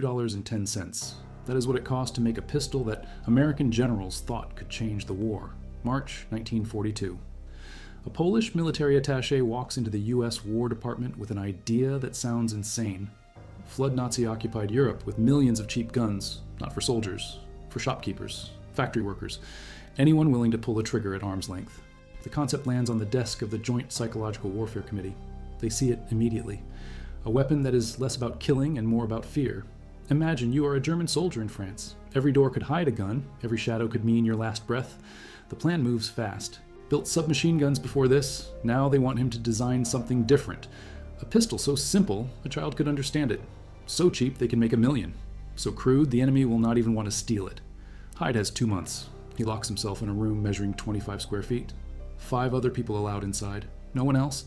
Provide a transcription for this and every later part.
$2.10. That is what it cost to make a pistol that American generals thought could change the war. March 1942. A Polish military attaché walks into the US War Department with an idea that sounds insane. Flood Nazi-occupied Europe with millions of cheap guns, not for soldiers, for shopkeepers, factory workers, anyone willing to pull the trigger at arm's length. The concept lands on the desk of the Joint Psychological Warfare Committee. They see it immediately. A weapon that is less about killing and more about fear. Imagine you are a German soldier in France. Every door could hide a gun, every shadow could mean your last breath. The plan moves fast. Built submachine guns before this, now they want him to design something different. A pistol so simple, a child could understand it. So cheap they can make 1 million. So crude, the enemy will not even want to steal it. Hyde has 2 months. He locks himself in a room measuring 25 square feet. 5 other people allowed inside. No one else.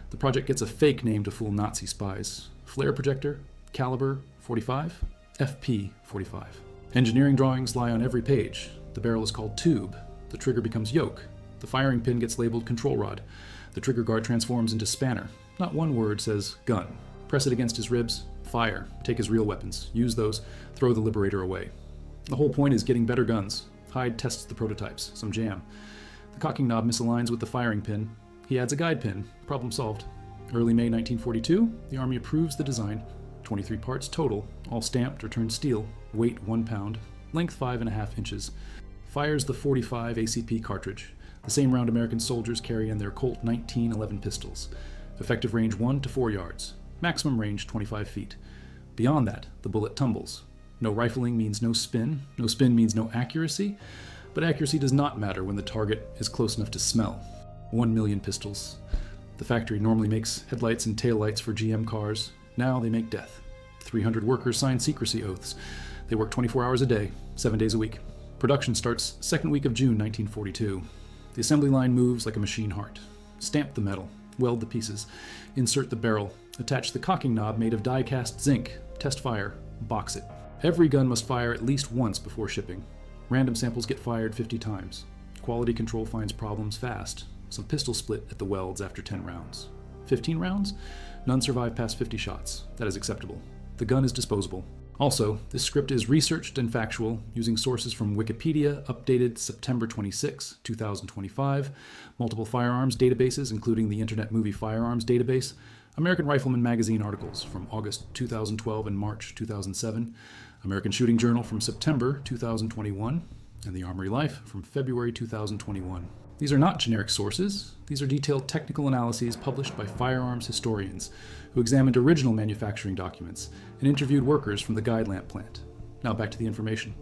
The project gets a fake name to fool Nazi spies. Flare projector, caliber 45, FP-45. Engineering drawings lie on every page. The barrel is called tube. The trigger becomes yoke. The firing pin gets labeled control rod. The trigger guard transforms into spanner. Not one word says gun. Press it against his ribs, fire, take his real weapons, use those, throw the Liberator away. The whole point is getting better guns. Hyde tests the prototypes, some jam. The cocking knob misaligns with the firing pin. He adds a guide pin. Problem solved. Early May 1942, the Army approves the design. 23 parts total, all stamped or turned steel. Weight 1 pound. Length 5.5 inches. Fires the 45 ACP cartridge, the same round American soldiers carry in their Colt 1911 pistols. Effective range 1 to 4 yards. Maximum range 25 feet. Beyond that, the bullet tumbles. No rifling means no spin. No spin means no accuracy. But accuracy does not matter when the target is close enough to smell. 1 million pistols. The factory normally makes headlights and taillights for GM cars. Now they make death. 300 workers sign secrecy oaths. They work 24 hours a day, 7 days a week. Production starts second week of June 1942. The assembly line moves like a machine heart. Stamp the metal, weld the pieces, insert the barrel, attach the cocking knob made of die-cast zinc, test fire, box it. Every gun must fire at least once before shipping. Random samples get fired 50 times. Quality control finds problems fast. Some pistols split at the welds after 10 rounds. 15 rounds? None survive past 50 shots. That is acceptable. The gun is disposable. Also, this script is researched and factual, using sources from Wikipedia, updated September 26, 2025, multiple firearms databases, including the Internet Movie Firearms Database, American Rifleman magazine articles from August 2012 and March 2007, American Shooting Journal from September 2021, and the Armory Life from February 2021. These are not generic sources. These are detailed technical analyses published by firearms historians who examined original manufacturing documents and interviewed workers from the guide lamp plant. Now back to the information.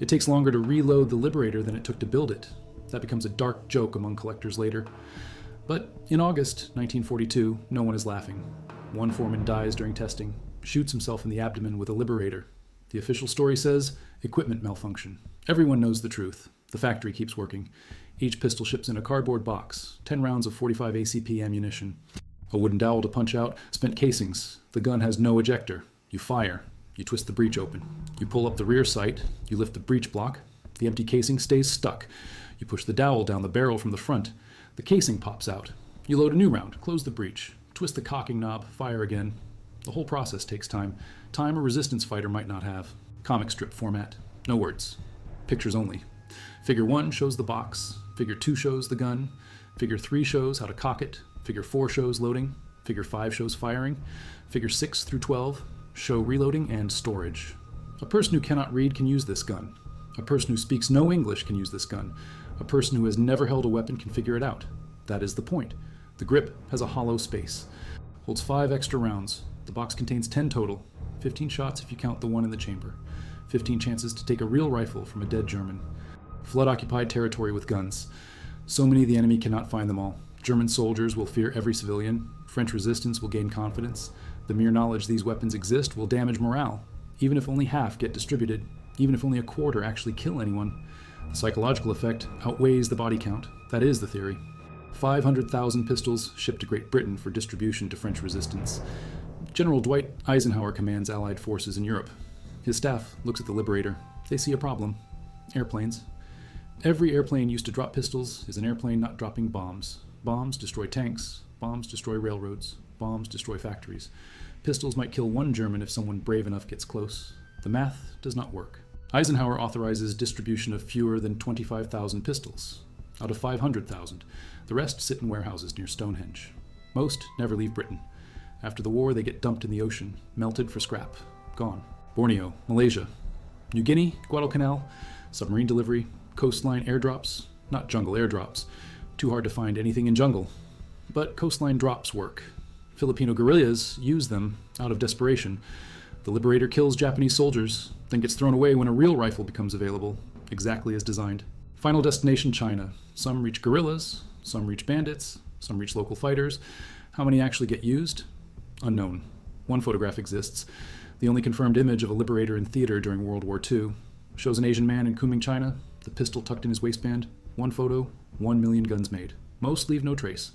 It takes longer to reload the Liberator than it took to build it. That becomes a dark joke among collectors later. But in August 1942, no one is laughing. One foreman dies during testing, shoots himself in the abdomen with a Liberator. The official story says, equipment malfunction. Everyone knows the truth. The factory keeps working. Each pistol ships in a cardboard box, 10 rounds of 45 ACP ammunition. A wooden dowel to punch out, spent casings. The gun has no ejector. You fire. You twist the breech open. You pull up the rear sight. You lift the breech block. The empty casing stays stuck. You push the dowel down the barrel from the front. The casing pops out. You load a new round, close the breech, twist the cocking knob, fire again. The whole process takes time. Time a resistance fighter might not have. Comic strip format. No words. Pictures only. Figure 1 shows the box. Figure 2 shows the gun. Figure 3 shows how to cock it. Figure 4 shows loading. Figure 5 shows firing. Figure 6 through 12 show reloading and storage. A person who cannot read can use this gun. A person who speaks no English can use this gun. A person who has never held a weapon can figure it out. That is the point. The grip has a hollow space. Holds 5 extra rounds. The box contains 10 total. 15 shots if you count the one in the chamber. 15 chances to take a real rifle from a dead German. Flood-occupied territory with guns. So many the enemy cannot find them all. German soldiers will fear every civilian. French resistance will gain confidence. The mere knowledge these weapons exist will damage morale. Even if only half get distributed, even if only a quarter actually kill anyone, the psychological effect outweighs the body count. That is the theory. 500,000 pistols shipped to Great Britain for distribution to French resistance. General Dwight Eisenhower commands Allied forces in Europe. His staff looks at the Liberator. They see a problem. Airplanes. Every airplane used to drop pistols is an airplane not dropping bombs. Bombs destroy tanks. Bombs destroy railroads. Bombs destroy factories. Pistols might kill one German if someone brave enough gets close. The math does not work. Eisenhower authorizes distribution of fewer than 25,000 pistols. Out of 500,000, the rest sit in warehouses near Stonehenge. Most never leave Britain. After the war, they get dumped in the ocean, melted for scrap, gone. Borneo, Malaysia, New Guinea, Guadalcanal, submarine delivery, coastline airdrops, not jungle airdrops. Too hard to find anything in jungle. But coastline drops work. Filipino guerrillas use them out of desperation. The Liberator kills Japanese soldiers, then gets thrown away when a real rifle becomes available, exactly as designed. Final destination, China. Some reach guerrillas, some reach bandits, some reach local fighters. How many actually get used? Unknown. One photograph exists. The only confirmed image of a Liberator in theater during World War II shows an Asian man in Kunming, China, the pistol tucked in his waistband. One photo, 1 million guns made. Most leave no trace.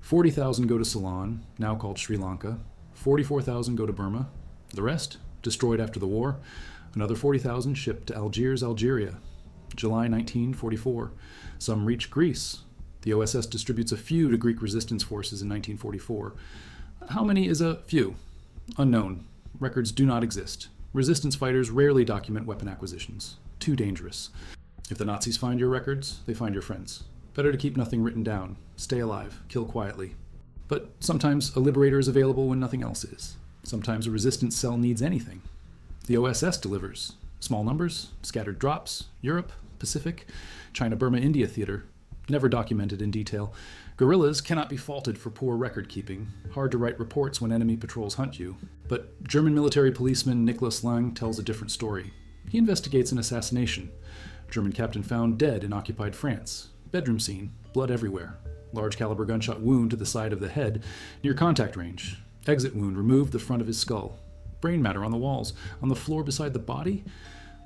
40,000 go to Ceylon, now called Sri Lanka. 44,000 go to Burma. The rest, destroyed after the war. Another 40,000 shipped to Algiers, Algeria. July 1944. Some reach Greece. The OSS distributes a few to Greek resistance forces in 1944. How many is a few? Unknown. Records do not exist. Resistance fighters rarely document weapon acquisitions. Too dangerous. If the Nazis find your records, they find your friends. Better to keep nothing written down. Stay alive. Kill quietly. But sometimes a Liberator is available when nothing else is. Sometimes a resistance cell needs anything. The OSS delivers. Small numbers, scattered drops, Europe, Pacific, China, Burma, India theater. Never documented in detail. Guerrillas cannot be faulted for poor record keeping. Hard to write reports when enemy patrols hunt you. But German military policeman Nicholas Lang tells a different story. He investigates an assassination. German captain found dead in occupied France. Bedroom scene, blood everywhere. Large caliber gunshot wound to the side of the head, near contact range. Exit wound removed the front of his skull. Brain matter on the walls. On the floor beside the body,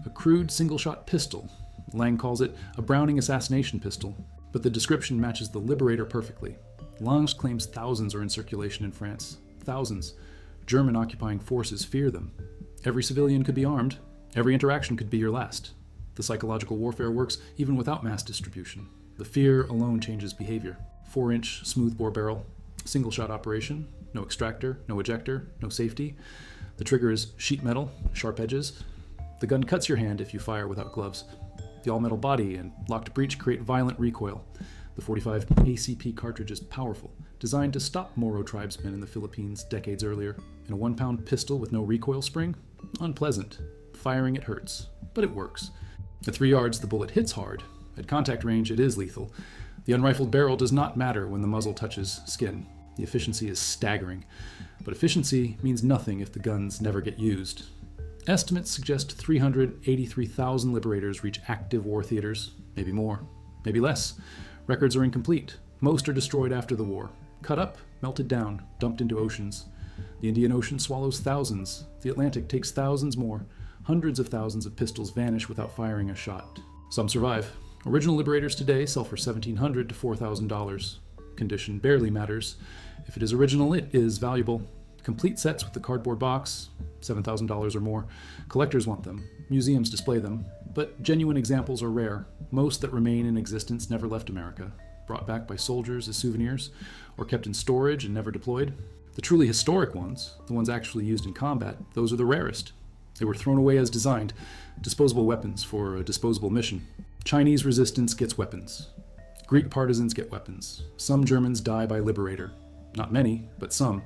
a crude single-shot pistol. Lang calls it a Browning assassination pistol, but the description matches the Liberator perfectly. Lang claims thousands are in circulation in France. Thousands. German occupying forces fear them. Every civilian could be armed. Every interaction could be your last. The psychological warfare works even without mass distribution. The fear alone changes behavior. 4-inch smoothbore barrel, single-shot operation, no extractor, no ejector, no safety. The trigger is sheet metal, sharp edges. The gun cuts your hand if you fire without gloves. The all-metal body and locked breech create violent recoil. The 45 ACP cartridge is powerful, designed to stop Moro tribesmen in the Philippines decades earlier. And a 1-pound pistol with no recoil spring? Unpleasant. Firing it hurts, but it works. At 3 yards, the bullet hits hard. At contact range, it is lethal. The unrifled barrel does not matter when the muzzle touches skin. The efficiency is staggering. But efficiency means nothing if the guns never get used. Estimates suggest 383,000 Liberators reach active war theaters. Maybe more, maybe less. Records are incomplete. Most are destroyed after the war. Cut up, melted down, dumped into oceans. The Indian Ocean swallows thousands. The Atlantic takes thousands more. Hundreds of thousands of pistols vanish without firing a shot. Some survive. Original Liberators today sell for $1,700 to $4,000. Condition barely matters. If it is original, it is valuable. Complete sets with the cardboard box, $7,000 or more. Collectors want them. Museums display them. But genuine examples are rare. Most that remain in existence never left America. Brought back by soldiers as souvenirs, or kept in storage and never deployed. The truly historic ones, the ones actually used in combat, those are the rarest. They were thrown away as designed. Disposable weapons for a disposable mission. Chinese resistance gets weapons. Greek partisans get weapons. Some Germans die by Liberator. Not many, but some.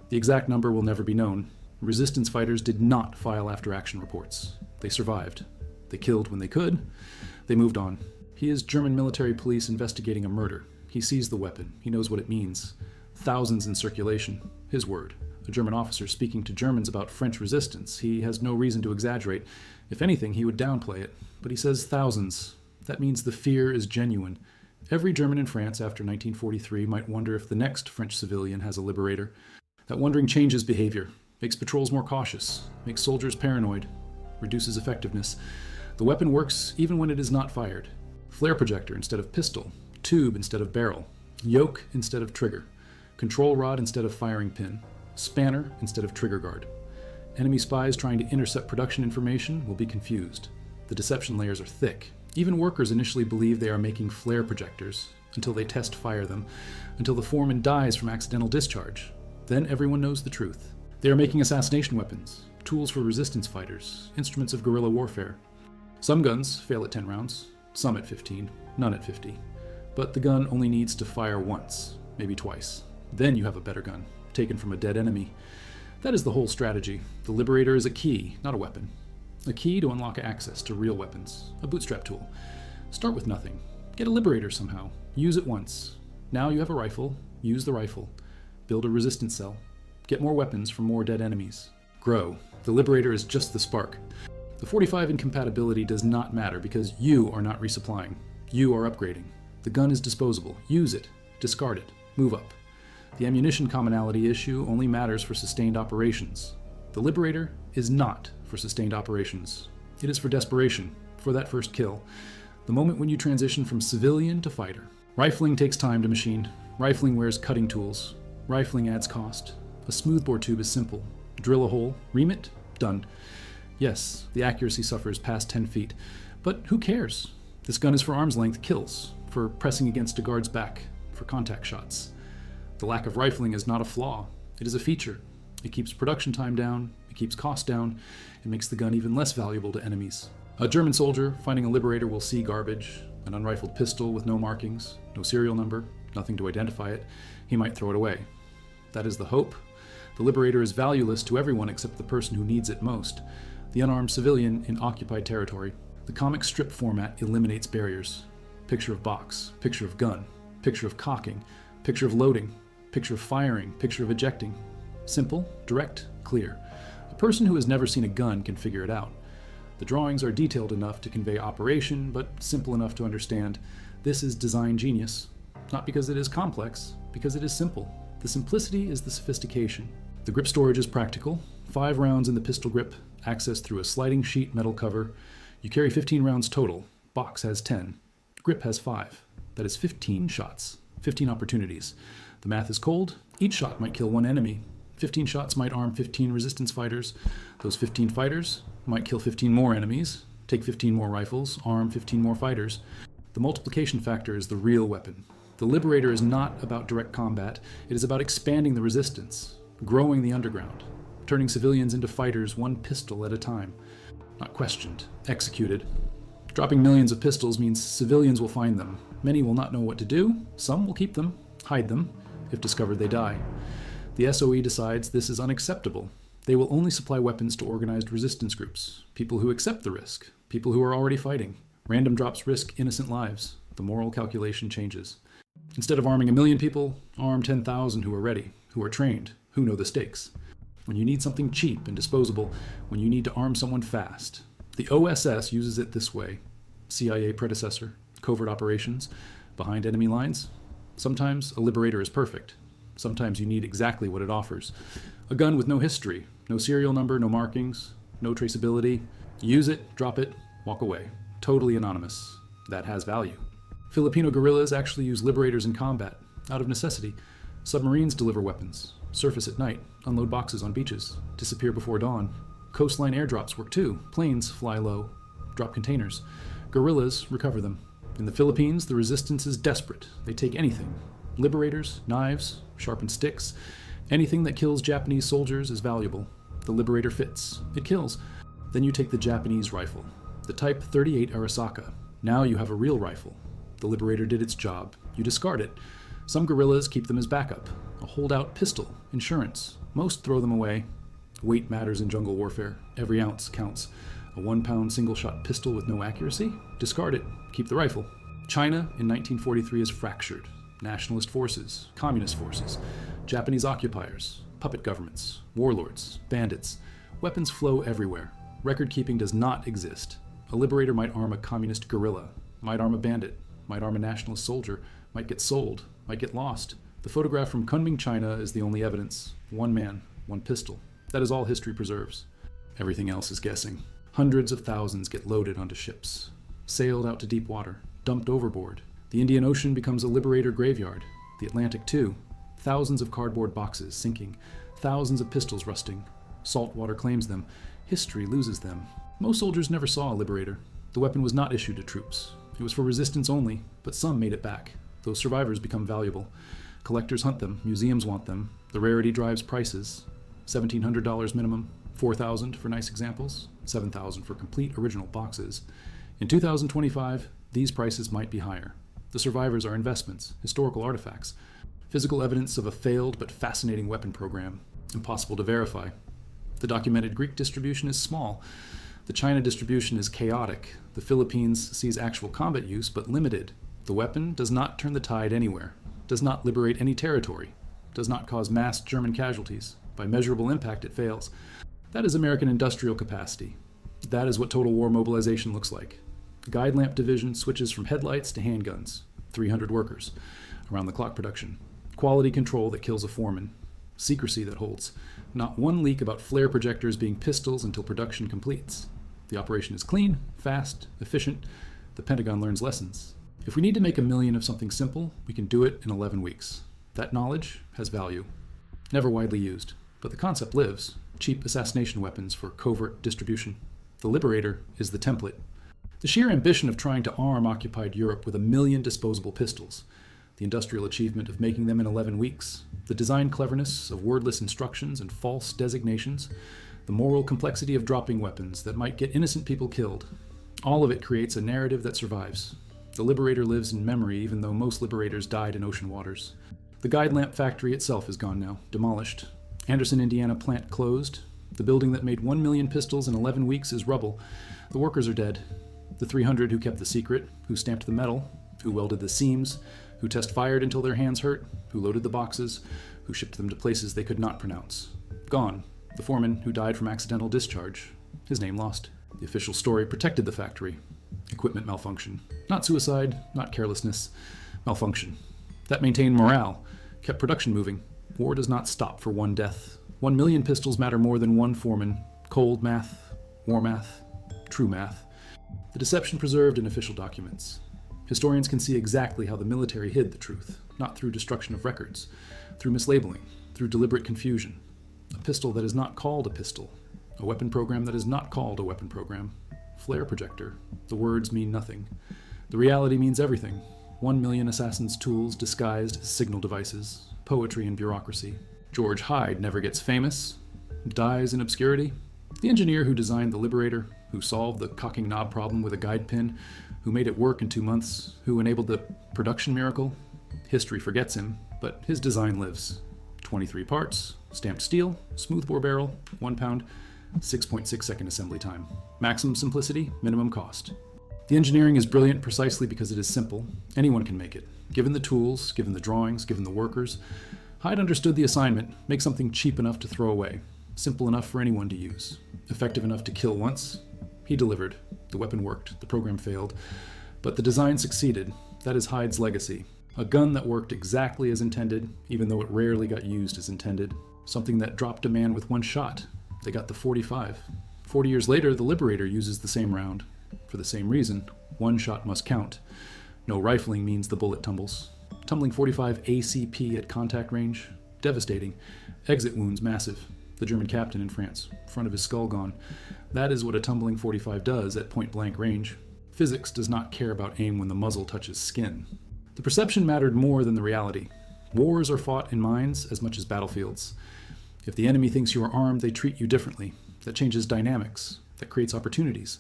The exact number will never be known. Resistance fighters did not file after-action reports. They survived. They killed when they could. They moved on. He is German military police investigating a murder. He sees the weapon. He knows what it means. Thousands in circulation. His word. A German officer speaking to Germans about French resistance. He has no reason to exaggerate. If anything, he would downplay it. But he says thousands. That means the fear is genuine. Every German in France after 1943 might wonder if the next French civilian has a Liberator. That wondering changes behavior, makes patrols more cautious, makes soldiers paranoid, reduces effectiveness. The weapon works even when it is not fired. Flare projector instead of pistol, tube instead of barrel, yoke instead of trigger, control rod instead of firing pin, spanner instead of trigger guard. Enemy spies trying to intercept production information will be confused. The deception layers are thick. Even workers initially believe they are making flare projectors, until they test fire them, until the foreman dies from accidental discharge. Then everyone knows the truth. They are making assassination weapons, tools for resistance fighters, instruments of guerrilla warfare. Some guns fail at 10 rounds, some at 15, none at 50. But the gun only needs to fire once, maybe twice. Then you have a better gun, taken from a dead enemy. That is the whole strategy. The Liberator is a key, not a weapon. A key to unlock access to real weapons, a bootstrap tool. Start with nothing. Get a Liberator somehow. Use it once. Now you have a rifle. Use the rifle. Build a resistance cell. Get more weapons from more dead enemies. Grow. The Liberator is just the spark. The 45 incompatibility does not matter because you are not resupplying. You are upgrading. The gun is disposable. Use it. Discard it. Move up. The ammunition commonality issue only matters for sustained operations. The Liberator is not for sustained operations. It is for desperation, for that first kill. The moment when you transition from civilian to fighter. Rifling takes time to machine. Rifling wears cutting tools. Rifling adds cost. A smoothbore tube is simple. Drill a hole, ream it, done. Yes, the accuracy suffers past 10 feet, but who cares? This gun is for arm's length kills, for pressing against a guard's back, for contact shots. The lack of rifling is not a flaw, it is a feature. It keeps production time down, it keeps cost down, it makes the gun even less valuable to enemies. A German soldier finding a Liberator will see garbage, an unrifled pistol with no markings, no serial number, nothing to identify it. He might throw it away. That is the hope. The Liberator is valueless to everyone except the person who needs it most, the unarmed civilian in occupied territory. The comic strip format eliminates barriers. Picture of box, picture of gun, picture of cocking, picture of loading, picture of firing, picture of ejecting. Simple, direct, clear. A person who has never seen a gun can figure it out. The drawings are detailed enough to convey operation, but simple enough to understand. This is design genius. Not because it is complex, because it is simple. The simplicity is the sophistication. The grip storage is practical. 5 rounds in the pistol grip, accessed through a sliding sheet metal cover. You carry 15 rounds total. Box has 10. Grip has 5. That is 15 shots, 15 opportunities. The math is cold. Each shot might kill 1 enemy. 15 shots might arm 15 resistance fighters. Those 15 fighters might kill 15 more enemies, take 15 more rifles, arm 15 more fighters. The multiplication factor is the real weapon. The Liberator is not about direct combat. It is about expanding the resistance, growing the underground, turning civilians into fighters 1 pistol at a time. Not questioned, executed. Dropping millions of pistols means civilians will find them. Many will not know what to do. Some will keep them, hide them. If discovered, they die. The SOE decides this is unacceptable. They will only supply weapons to organized resistance groups, people who accept the risk, people who are already fighting. Random drops risk innocent lives. The moral calculation changes. Instead of arming 1 million people, arm 10,000 who are ready, who are trained, who know the stakes. When you need something cheap and disposable, when you need to arm someone fast. The OSS uses it this way. CIA predecessor, covert operations, behind enemy lines. Sometimes a Liberator is perfect. Sometimes you need exactly what it offers. A gun with no history, no serial number, no markings, no traceability. Use it, drop it, walk away. Totally anonymous. That has value. Filipino guerrillas actually use Liberators in combat, out of necessity. Submarines deliver weapons, surface at night, unload boxes on beaches, disappear before dawn. Coastline airdrops work too. Planes fly low, drop containers. Guerrillas recover them. In the Philippines, the resistance is desperate. They take anything. Liberators, knives, sharpened sticks. Anything that kills Japanese soldiers is valuable. The Liberator fits. It kills. Then you take the Japanese rifle, the Type 38 Arasaka. Now you have a real rifle. The Liberator did its job. You discard it. Some guerrillas keep them as backup. A holdout pistol, insurance. Most throw them away. Weight matters in jungle warfare. Every ounce counts. A 1-pound single-shot pistol with no accuracy? Discard it. Keep the rifle. China in 1943 is fractured. Nationalist forces, communist forces, Japanese occupiers, puppet governments, warlords, bandits. Weapons flow everywhere. Record-keeping does not exist. A Liberator might arm a communist guerrilla, might arm a bandit, might arm a nationalist soldier, might get sold, might get lost. The photograph from Kunming, China is the only evidence. 1 man, 1 pistol. That is all history preserves. Everything else is guessing. Hundreds of thousands get loaded onto ships, sailed out to deep water, dumped overboard. The Indian Ocean becomes a Liberator graveyard. The Atlantic too. Thousands of cardboard boxes sinking. Thousands of pistols rusting. Salt water claims them. History loses them. Most soldiers never saw a Liberator. The weapon was not issued to troops. It was for resistance only, but some made it back. Those survivors become valuable. Collectors hunt them. Museums want them. The rarity drives prices. $1,700 minimum, $4,000 for nice examples, $7,000 for complete original boxes. In 2025, these prices might be higher. The survivors are investments, historical artifacts, physical evidence of a failed but fascinating weapon program, impossible to verify. The documented Greek distribution is small. The China distribution is chaotic. The Philippines sees actual combat use, but limited. The weapon does not turn the tide anywhere, does not liberate any territory, does not cause mass German casualties. By measurable impact, it fails. That is American industrial capacity. That is what total war mobilization looks like. Guide lamp division switches from headlights to handguns. 300 workers. Around-the-clock production. Quality control that kills a foreman. Secrecy that holds. Not one leak about flare projectors being pistols until production completes. The operation is clean, fast, efficient. The Pentagon learns lessons. If we need to make 1 million of something simple, we can do it in 11 weeks. That knowledge has value. Never widely used, but the concept lives. Cheap assassination weapons for covert distribution. The Liberator is the template. The sheer ambition of trying to arm occupied Europe with 1 million disposable pistols, the industrial achievement of making them in 11 weeks, the design cleverness of wordless instructions and false designations, the moral complexity of dropping weapons that might get innocent people killed. All of it creates a narrative that survives. The Liberator lives in memory even though most Liberators died in ocean waters. The guide lamp factory itself is gone now, demolished. Anderson, Indiana plant closed. The building that made 1 million pistols in 11 weeks is rubble. The workers are dead. The 300 who kept the secret, who stamped the metal, who welded the seams, who test-fired until their hands hurt, who loaded the boxes, who shipped them to places they could not pronounce. Gone. The foreman who died from accidental discharge. His name lost. The official story protected the factory. Equipment malfunction. Not suicide, not carelessness. Malfunction. That maintained morale, kept production moving. War does not stop for one death. 1 million pistols matter more than one foreman. Cold math, war math, true math. The deception preserved in official documents. Historians can see exactly how the military hid the truth, not through destruction of records, through mislabeling, through deliberate confusion. A pistol that is not called a pistol. A weapon program that is not called a weapon program. Flare projector. The words mean nothing. The reality means everything. 1 million assassins' tools disguised as signal devices. Poetry and bureaucracy. George Hyde never gets famous. Dies in obscurity. The engineer who designed the Liberator, who solved the cocking knob problem with a guide pin, who made it work in 2 months, who enabled the production miracle. History forgets him, but his design lives. 23 parts, stamped steel, smoothbore barrel, 1 pound, 6.6 second assembly time. Maximum simplicity, minimum cost. The engineering is brilliant precisely because it is simple. Anyone can make it. Given the tools, given the drawings, given the workers. Hyde understood the assignment, make something cheap enough to throw away, simple enough for anyone to use, effective enough to kill once. He delivered. The weapon worked. The program failed. But the design succeeded. That is Hyde's legacy. A gun that worked exactly as intended, even though it rarely got used as intended. Something that dropped a man with 1 shot. They got the 45. 40 years later, the Liberator uses the same round. For the same reason, 1 shot must count. No rifling means the bullet tumbles. Tumbling 45 ACP at contact range, devastating. Exit wounds massive. The German captain in France, front of his skull gone. That is what a tumbling 45 does at point-blank range. Physics does not care about aim when the muzzle touches skin. The perception mattered more than the reality. Wars are fought in minds as much as battlefields. If the enemy thinks you are armed, they treat you differently. That changes dynamics. That creates opportunities.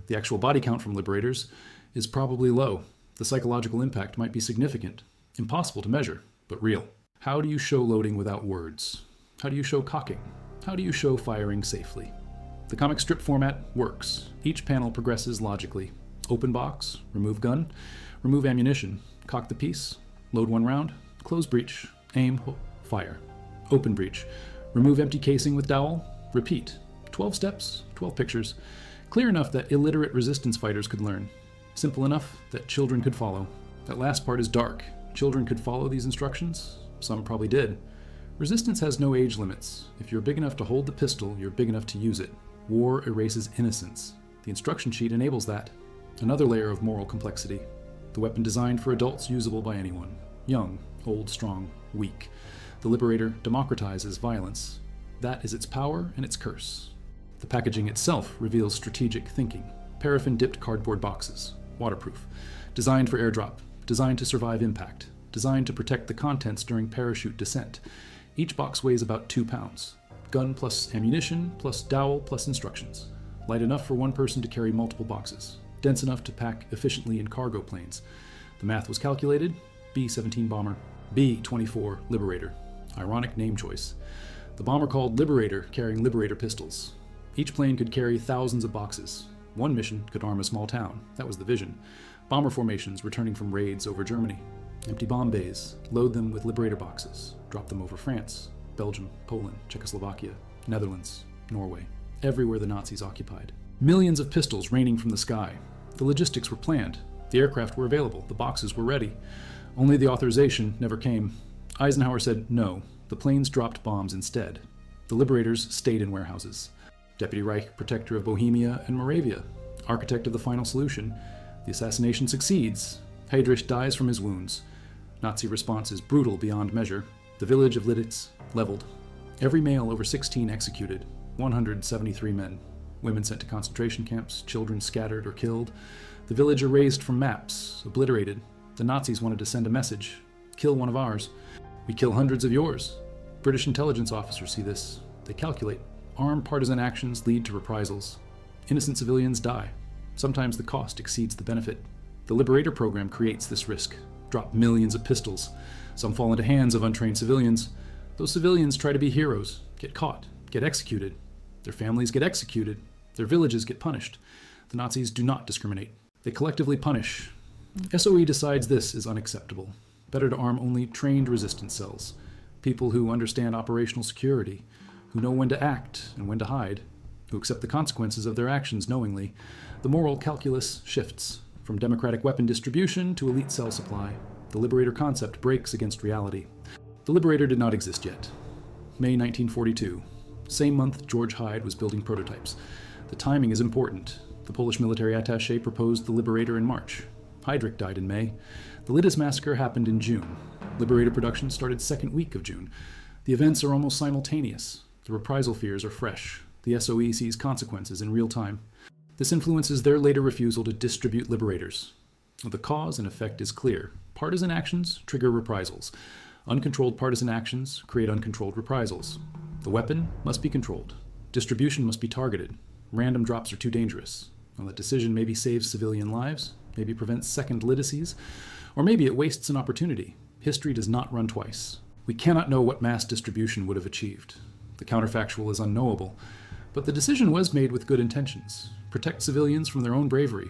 The actual body count from Liberators is probably low. The psychological impact might be significant. Impossible to measure, but real. How do you show loading without words? How do you show cocking? How do you show firing safely? The comic strip format works. Each panel progresses logically. Open box, remove gun, remove ammunition, cock the piece, load 1 round, close breech, aim, fire. Open breech, remove empty casing with dowel, repeat. 12 steps, 12 pictures. Clear enough that illiterate resistance fighters could learn. Simple enough that children could follow. That last part is dark. Children could follow these instructions? Some probably did. Resistance has no age limits. If you're big enough to hold the pistol, you're big enough to use it. War erases innocence. The instruction sheet enables that. Another layer of moral complexity. The weapon designed for adults usable by anyone. Young, old, strong, weak. The Liberator democratizes violence. That is its power and its curse. The packaging itself reveals strategic thinking. Paraffin-dipped cardboard boxes. Waterproof. Designed for airdrop. Designed to survive impact. Designed to protect the contents during parachute descent. Each box weighs about 2 pounds. Gun plus ammunition plus dowel plus instructions. Light enough for one person to carry multiple boxes. Dense enough to pack efficiently in cargo planes. The math was calculated. B-17 bomber. B-24 Liberator. Ironic name choice. The bomber called Liberator, carrying Liberator pistols. Each plane could carry thousands of boxes. One mission could arm a small town. That was the vision. Bomber formations returning from raids over Germany. Empty bomb bays. Load them with Liberator boxes. Drop them over France, Belgium, Poland, Czechoslovakia, Netherlands, Norway. Everywhere the Nazis occupied. Millions of pistols raining from the sky. The logistics were planned. The aircraft were available. The boxes were ready. Only the authorization never came. Eisenhower said no. The planes dropped bombs instead. The Liberators stayed in warehouses. Deputy Reich, protector of Bohemia and Moravia, architect of the final solution. The assassination succeeds. Heydrich dies from his wounds. Nazi response is brutal beyond measure. The village of Lidice leveled. Every male over 16 executed. 173 men. Women sent to concentration camps, children scattered or killed. The village erased from maps, obliterated. The Nazis wanted to send a message. Kill one of ours. We kill hundreds of yours. British intelligence officers see this. They calculate. Armed partisan actions lead to reprisals. Innocent civilians die. Sometimes the cost exceeds the benefit. The Liberator program creates this risk. Drop millions of pistols. Some fall into hands of untrained civilians. Those civilians try to be heroes, get caught, get executed. Their families get executed. Their villages get punished. The Nazis do not discriminate. They collectively punish. SOE decides this is unacceptable. Better to arm only trained resistance cells. People who understand operational security, who know when to act and when to hide, who accept the consequences of their actions knowingly. The moral calculus shifts from democratic weapon distribution to elite cell supply. The Liberator concept breaks against reality. The Liberator did not exist yet. May 1942. Same month George Hyde was building prototypes. The timing is important. The Polish military attaché proposed the Liberator in March. Heydrich died in May. The Lidice massacre happened in June. Liberator production started second week of June. The events are almost simultaneous. The reprisal fears are fresh. The SOE sees consequences in real time. This influences their later refusal to distribute Liberators. The cause and effect is clear. Partisan actions trigger reprisals. Uncontrolled partisan actions create uncontrolled reprisals. The weapon must be controlled. Distribution must be targeted. Random drops are too dangerous. While that decision maybe saves civilian lives, maybe prevents second Lidices, or maybe it wastes an opportunity. History does not run twice. We cannot know what mass distribution would have achieved. The counterfactual is unknowable, but the decision was made with good intentions. Protect civilians from their own bravery,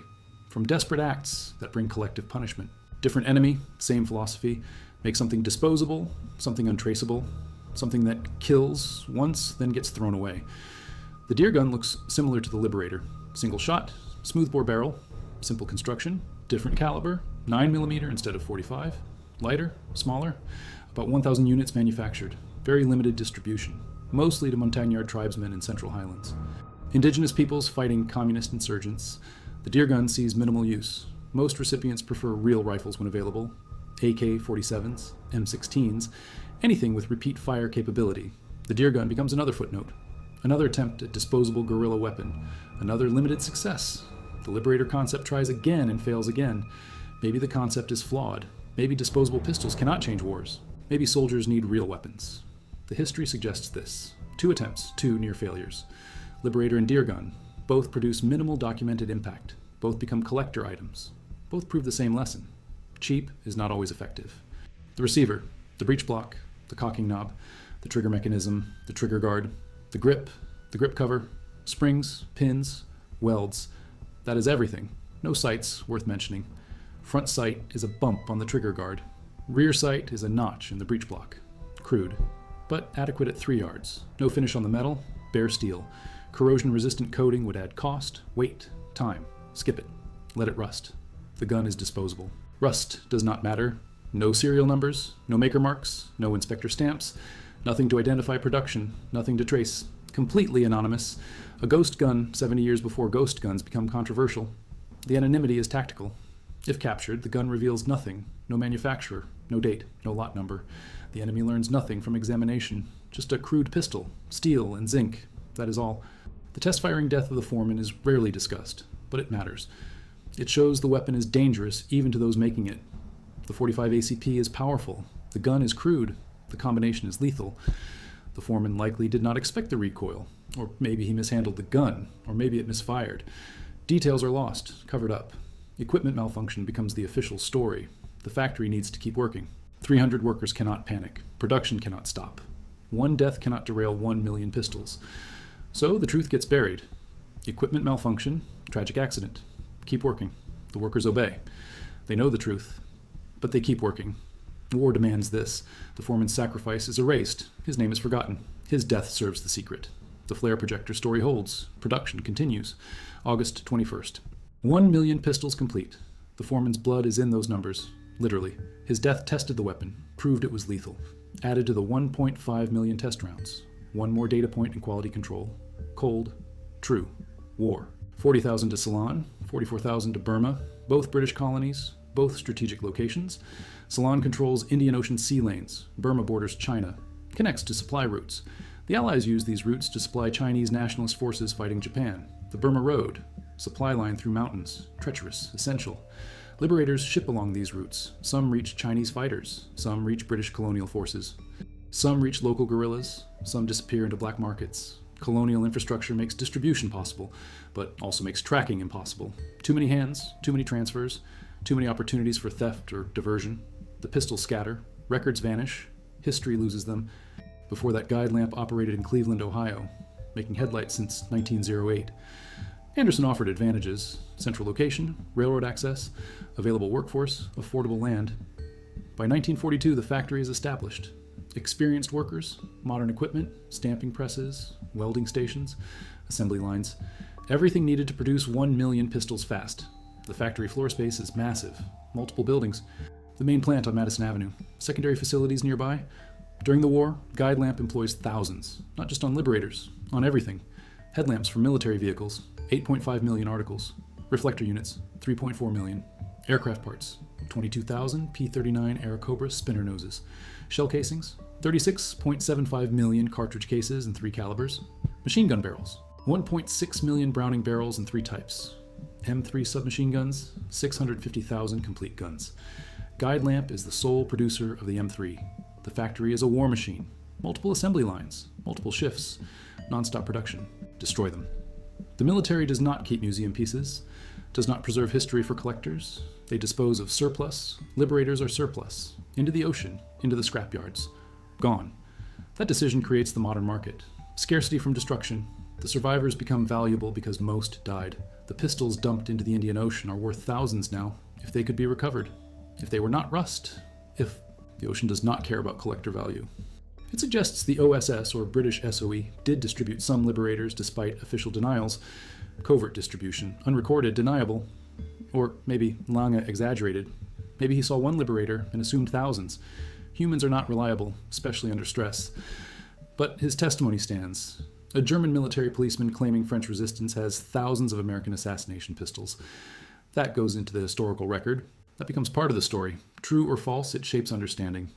from desperate acts that bring collective punishment. Different enemy, same philosophy. Make something disposable, something untraceable, something that kills once, then gets thrown away. The deer gun looks similar to the Liberator. Single shot, smoothbore barrel, simple construction, different caliber, 9mm instead of 45, lighter, smaller, about 1,000 units manufactured, very limited distribution, mostly to Montagnard tribesmen in Central Highlands. Indigenous peoples fighting communist insurgents. The deer gun sees minimal use. Most recipients prefer real rifles when available, AK-47s, M16s, anything with repeat fire capability. The deer gun becomes another footnote. Another attempt at disposable guerrilla weapon. Another limited success. The Liberator concept tries again and fails again. Maybe the concept is flawed. Maybe disposable pistols cannot change wars. Maybe soldiers need real weapons. The history suggests this. 2 attempts, 2 near failures. Liberator and deer gun. Both produce minimal documented impact. Both become collector items. Both prove the same lesson. Cheap is not always effective. The receiver, the breech block, the cocking knob, the trigger mechanism, the trigger guard, the grip cover, springs, pins, welds. That is everything. No sights worth mentioning. Front sight is a bump on the trigger guard. Rear sight is a notch in the breech block. Crude, but adequate at 3 yards. No finish on the metal, bare steel. Corrosion-resistant coating would add cost, weight, time. Skip it. Let it rust. The gun is disposable. Rust does not matter. No serial numbers, no maker marks, no inspector stamps, nothing to identify production, nothing to trace. Completely anonymous. A ghost gun 70 years before ghost guns become controversial. The anonymity is tactical. If captured, the gun reveals nothing. No manufacturer, no date, no lot number. The enemy learns nothing from examination. Just a crude pistol, steel and zinc. That is all. The test-firing death of the foreman is rarely discussed, but it matters. It shows the weapon is dangerous even to those making it. The .45 ACP is powerful. The gun is crude. The combination is lethal. The foreman likely did not expect the recoil, or maybe he mishandled the gun, or maybe it misfired. Details are lost, covered up. Equipment malfunction becomes the official story. The factory needs to keep working. 300 workers cannot panic. Production cannot stop. One death cannot derail 1 million pistols. So the truth gets buried. Equipment malfunction, tragic accident. Keep working. The workers obey. They know the truth, but they keep working. War demands this. The foreman's sacrifice is erased. His name is forgotten. His death serves the secret. The flare projector story holds. Production continues. August 21st. 1 million pistols complete. The foreman's blood is in those numbers. Literally. His death tested the weapon, proved it was lethal. Added to the 1.5 million test rounds. One more data point in quality control. Cold. True. War. 40,000 to Ceylon, 44,000 to Burma, both British colonies, both strategic locations. Ceylon controls Indian Ocean sea lanes. Burma borders China. Connects to supply routes. The Allies used these routes to supply Chinese nationalist forces fighting Japan. The Burma Road. Supply line through mountains. Treacherous. Essential. Liberators ship along these routes. Some reach Chinese fighters. Some reach British colonial forces. Some reach local guerrillas. Some disappear into black markets. Colonial infrastructure makes distribution possible, but also makes tracking impossible. Too many hands, too many transfers, too many opportunities for theft or diversion. The pistols scatter, records vanish, history loses them. Before that guide lamp operated in Cleveland, Ohio, making headlights since 1908. Anderson offered advantages: central location, railroad access, available workforce, affordable land. By 1942, the factory is established. Experienced workers, modern equipment, stamping presses, welding stations, assembly lines, everything needed to produce 1 million pistols fast. The factory floor space is massive, multiple buildings, the main plant on Madison Avenue, secondary facilities nearby. During the war, Guide Lamp employs thousands, not just on Liberators, on everything. Headlamps for military vehicles, 8.5 million articles. Reflector units, 3.4 million. Aircraft parts, 22,000 P-39 Airacobra spinner noses. Shell casings, 36.75 million cartridge cases in 3 calibers. Machine gun barrels, 1.6 million Browning barrels in 3 types. M3 submachine guns, 650,000 complete guns. Guide Lamp is the sole producer of the M3. The factory is a war machine. Multiple assembly lines, multiple shifts, non-stop production. Destroy them. The military does not keep museum pieces, does not preserve history for collectors. They dispose of surplus. Liberators are surplus. Into the ocean, into the scrapyards. Gone. That decision creates the modern market. Scarcity from destruction. The survivors become valuable because most died. The pistols dumped into the Indian Ocean are worth thousands now, if they could be recovered. If they were not rust. If the ocean does not care about collector value. It suggests the OSS, or British SOE, did distribute some Liberators despite official denials. Covert distribution, unrecorded, deniable. Or maybe Lange exaggerated. Maybe he saw one Liberator and assumed thousands. Humans are not reliable, especially under stress. But his testimony stands. A German military policeman claiming French resistance has thousands of American assassination pistols. That goes into the historical record. That becomes part of the story. True or false, it shapes understanding.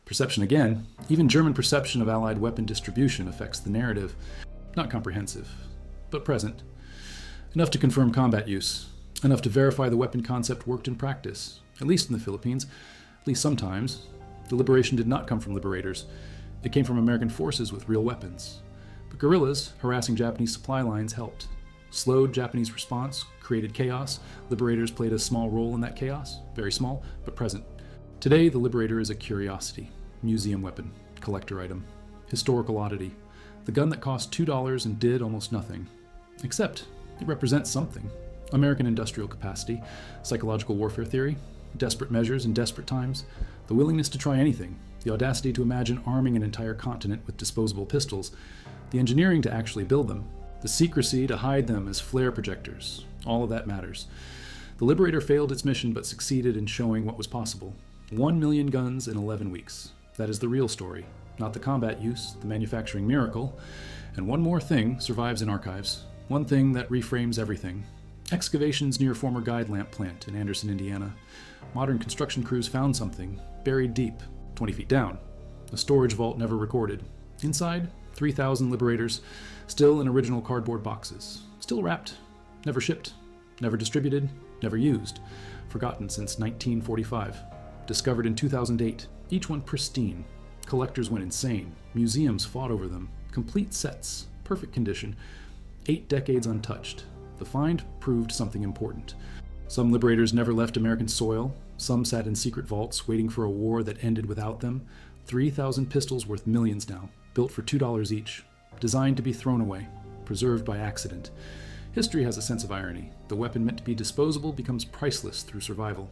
Perception again. Even German perception of Allied weapon distribution affects the narrative. Not comprehensive, but present. Enough to confirm combat use. Enough to verify the weapon concept worked in practice, at least in the Philippines, at least sometimes. The liberation did not come from Liberators. It came from American forces with real weapons. But guerrillas harassing Japanese supply lines helped. Slowed Japanese response, created chaos. Liberators played a small role in that chaos, very small, but present. Today, the Liberator is a curiosity, museum weapon, collector item, historical oddity. The gun that cost $2 and did almost nothing. Except, it represents something. American industrial capacity, psychological warfare theory, desperate measures in desperate times, the willingness to try anything, the audacity to imagine arming an entire continent with disposable pistols, the engineering to actually build them, the secrecy to hide them as flare projectors. All of that matters. The Liberator failed its mission but succeeded in showing what was possible. 1 million guns in 11 weeks. That is the real story, not the combat use, the manufacturing miracle. And one more thing survives in archives. One thing that reframes everything. Excavations near former Guide Lamp plant in Anderson, Indiana. Modern construction crews found something, buried deep, 20 feet down. A storage vault never recorded. Inside, 3,000 Liberators, still in original cardboard boxes. Still wrapped, never shipped, never distributed, never used. Forgotten since 1945. Discovered in 2008, each one pristine. Collectors went insane. Museums fought over them. Complete sets, perfect condition, 8 decades untouched. The find proved something important. Some liberators never left American soil. Some sat in secret vaults, waiting for a war that ended without them. 3,000 pistols worth millions now, built for $2 each, designed to be thrown away, preserved by accident. History has a sense of irony. The weapon meant to be disposable becomes priceless through survival.